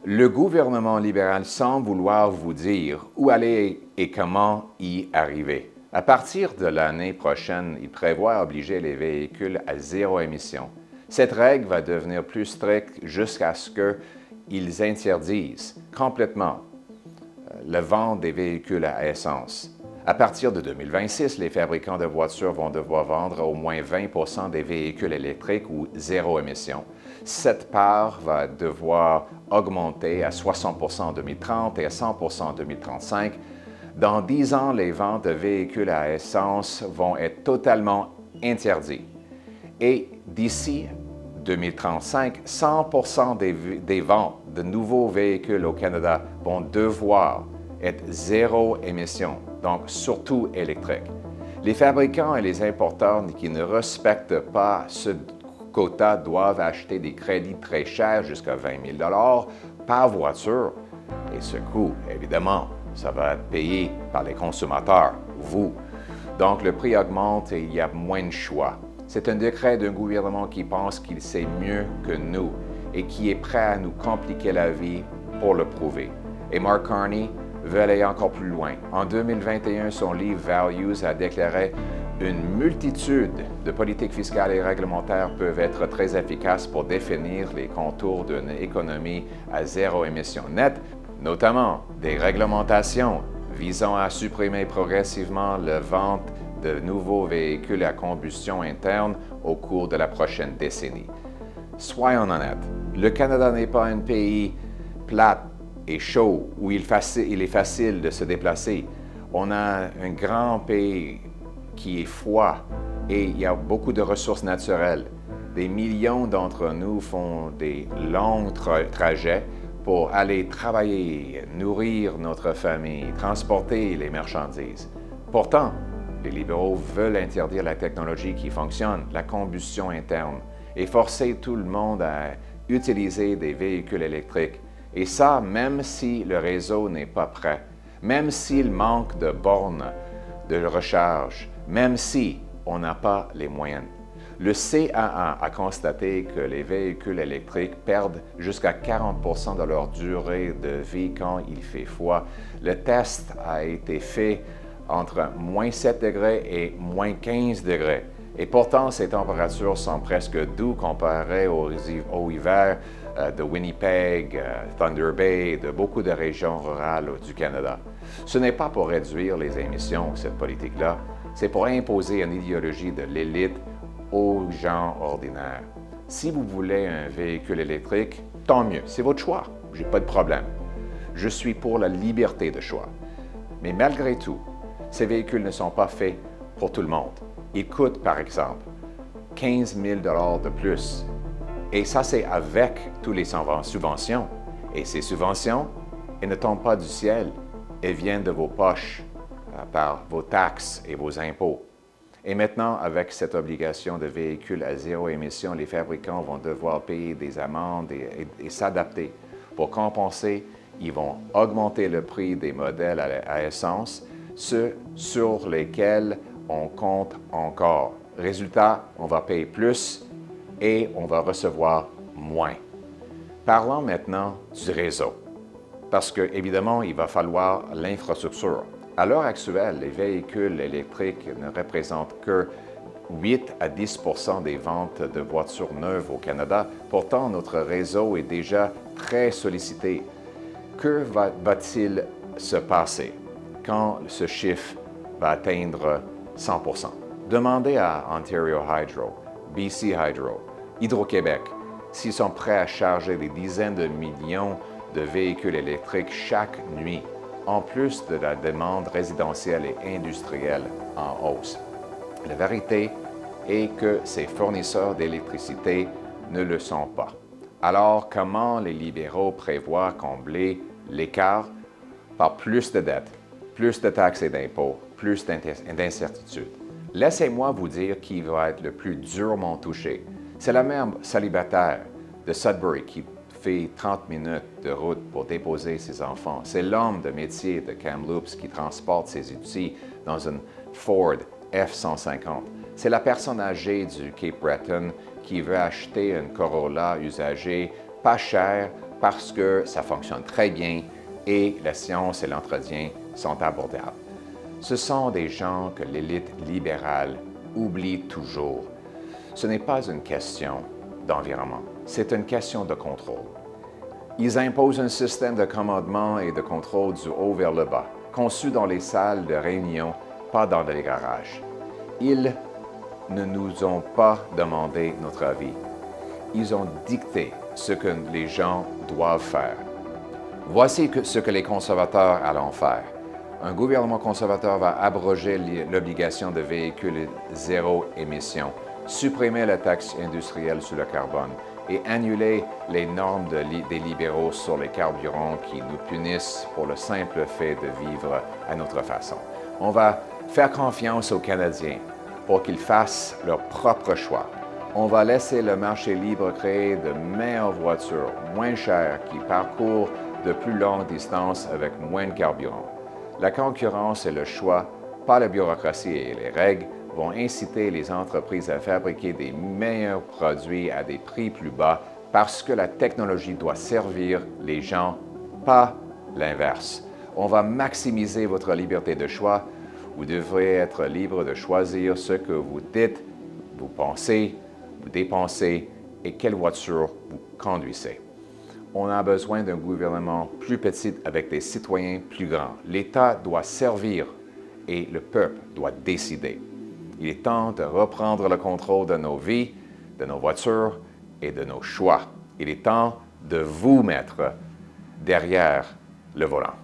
Le gouvernement libéral semble vouloir vous dire où aller et comment y arriver. À partir de l'année prochaine, il prévoit obliger les véhicules à zéro émission. Cette règle va devenir plus stricte jusqu'à ce qu'ils interdisent complètement la vente des véhicules à essence. À partir de 2026, les fabricants de voitures vont devoir vendre au moins 20 des véhicules électriques ou zéro émission. Cette part va devoir augmenter à 60 en 2030 et à 100 en 2035. Dans 10 ans, les ventes de véhicules à essence vont être totalement interdites. Et d'ici 2035, 100 des ventes de nouveaux véhicules au Canada vont devoir être zéro émission, donc surtout électrique. Les fabricants et les importeurs qui ne respectent pas ce quota doivent acheter des crédits très chers, jusqu'à 20 000 par voiture. Et ce coût, évidemment, ça va être payé par les consommateurs, vous. Donc le prix augmente et il y a moins de choix. C'est un décret d'un gouvernement qui pense qu'il sait mieux que nous et qui est prêt à nous compliquer la vie pour le prouver. Et Mark Carney veut aller encore plus loin. En 2021, son livre Values a déclaré « Une multitude de politiques fiscales et réglementaires peuvent être très efficaces pour définir les contours d'une économie à zéro émission nette, notamment des réglementations visant à supprimer progressivement la vente de nouveaux véhicules à combustion interne au cours de la prochaine décennie. » Soyons honnêtes, le Canada n'est pas un pays plate et chaud, où il est facile de se déplacer. On a un grand pays qui est froid et il y a beaucoup de ressources naturelles. Des millions d'entre nous font des longs trajets pour aller travailler, nourrir notre famille, transporter les marchandises. Pourtant, les libéraux veulent interdire la technologie qui fonctionne, la combustion interne, et forcer tout le monde à utiliser des véhicules électriques. Et ça, même si le réseau n'est pas prêt, même s'il manque de bornes de recharge, même si on n'a pas les moyens. Le CAA a constaté que les véhicules électriques perdent jusqu'à 40 de leur durée de vie quand il fait froid. Le test a été fait entre moins 7 degrés et moins 15 degrés. Et pourtant, ces températures sont presque douces comparées au hiver de Winnipeg, Thunder Bay, de beaucoup de régions rurales du Canada. Ce n'est pas pour réduire les émissions, cette politique-là, c'est pour imposer une idéologie de l'élite aux gens ordinaires. Si vous voulez un véhicule électrique, tant mieux, c'est votre choix, j'ai pas de problème. Je suis pour la liberté de choix. Mais malgré tout, ces véhicules ne sont pas faits pour tout le monde. Ils coûtent, par exemple, 15 000 de plus. Et ça, c'est avec toutes les subventions. Et ces subventions, elles ne tombent pas du ciel. Elles viennent de vos poches, par vos taxes et vos impôts. Et maintenant, avec cette obligation de véhicules à zéro émission, les fabricants vont devoir payer des amendes et s'adapter. Pour compenser, ils vont augmenter le prix des modèles à essence, ceux sur lesquels on compte encore. Résultat, on va payer plus et on va recevoir moins. Parlons maintenant du réseau, parce qu'évidemment, il va falloir l'infrastructure. À l'heure actuelle, les véhicules électriques ne représentent que 8 à 10 des ventes de voitures neuves au Canada. Pourtant, notre réseau est déjà très sollicité. Que va-t-il se passer quand ce chiffre va atteindre 100 Demandez à Ontario Hydro, BC Hydro, Hydro-Québec s'ils sont prêts à charger des dizaines de millions de véhicules électriques chaque nuit, en plus de la demande résidentielle et industrielle en hausse. La vérité est que ces fournisseurs d'électricité ne le sont pas. Alors, comment les libéraux prévoient combler l'écart? Par plus de dettes, plus de taxes et d'impôts, plus d'incertitudes. Laissez-moi vous dire qui va être le plus durement touché. C'est la mère célibataire de Sudbury qui fait 30 minutes de route pour déposer ses enfants. C'est l'homme de métier de Kamloops qui transporte ses outils dans une Ford F-150. C'est la personne âgée du Cape Breton qui veut acheter une Corolla usagée pas chère parce que ça fonctionne très bien et la science et l'entretien sont abordables. Ce sont des gens que l'élite libérale oublie toujours. Ce n'est pas une question d'environnement, c'est une question de contrôle. Ils imposent un système de commandement et de contrôle du haut vers le bas, conçu dans les salles de réunion, pas dans les garages. Ils ne nous ont pas demandé notre avis. Ils ont dicté ce que les gens doivent faire. Voici ce que les conservateurs allons faire. Un gouvernement conservateur va abroger l'obligation de véhicules zéro émission, supprimer la taxe industrielle sur le carbone et annuler les normes des libéraux sur les carburants qui nous punissent pour le simple fait de vivre à notre façon. On va faire confiance aux Canadiens pour qu'ils fassent leur propre choix. On va laisser le marché libre créer de meilleures voitures, moins chères, qui parcourent de plus longues distances avec moins de carburant. La concurrence et le choix, pas la bureaucratie et les règles, vont inciter les entreprises à fabriquer des meilleurs produits à des prix plus bas parce que la technologie doit servir les gens, pas l'inverse. On va maximiser votre liberté de choix. Vous devrez être libre de choisir ce que vous dites, vous pensez, vous dépensez et quelle voiture vous conduisez. On a besoin d'un gouvernement plus petit avec des citoyens plus grands. L'État doit servir et le peuple doit décider. Il est temps de reprendre le contrôle de nos vies, de nos voitures et de nos choix. Il est temps de vous mettre derrière le volant.